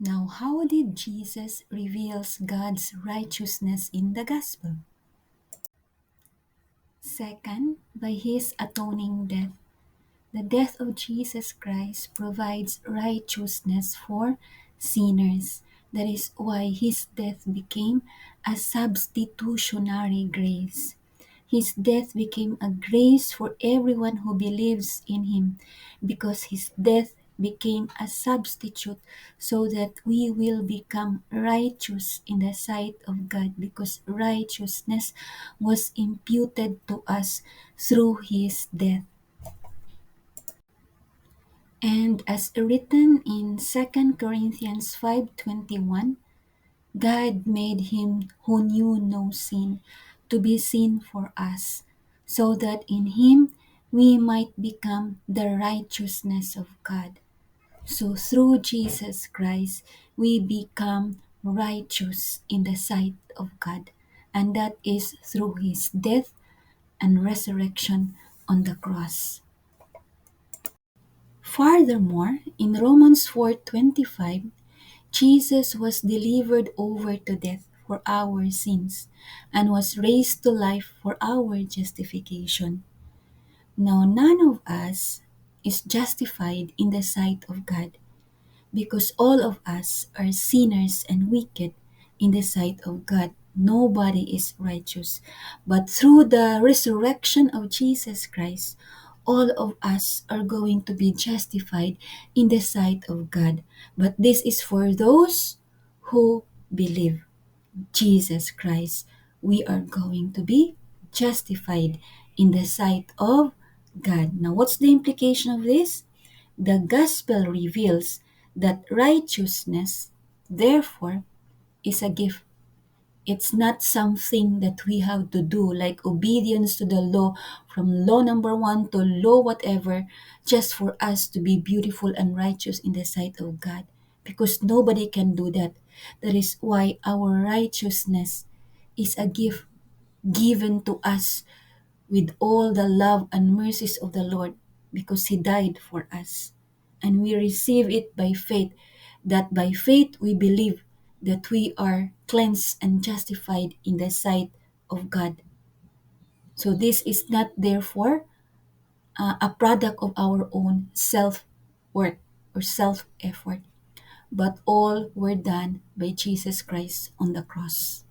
Now, how did Jesus reveals God's righteousness in the gospel? Second, by his atoning death. The death of Jesus Christ provides righteousness for sinners. That is why his death became a substitutionary grace. His death became a grace for everyone who believes in him because his death became a substitute so that we will become righteous in the sight of God because righteousness was imputed to us through his death. And as written in Second Corinthians 5:21, God made him who knew no sin to be sin for us, so that in him we might become the righteousness of God. So through Jesus Christ, we become righteous in the sight of God, and that is through his death and resurrection on the cross. Furthermore, in Romans 4:25, Jesus was delivered over to death for our sins and was raised to life for our justification. Now, none of us is justified in the sight of God because all of us are sinners and wicked in the sight of God. Nobody is righteous. But through the resurrection of Jesus Christ, all of us are going to be justified in the sight of God. But this is for those who believe Jesus Christ. We are going to be justified in the sight of God. Now, what's the implication of this? The gospel reveals that righteousness, therefore, is a gift. It's not something that we have to do, like obedience to the law, from law number one to law whatever, just for us to be beautiful and righteous in the sight of God. Because nobody can do that. That is why our righteousness is a gift given to us with all the love and mercies of the Lord because He died for us. And we receive it by faith, that by faith we believe that we are cleansed and justified in the sight of God. So this is not therefore a product of our own self work or self effort, but all were done by Jesus Christ on the cross.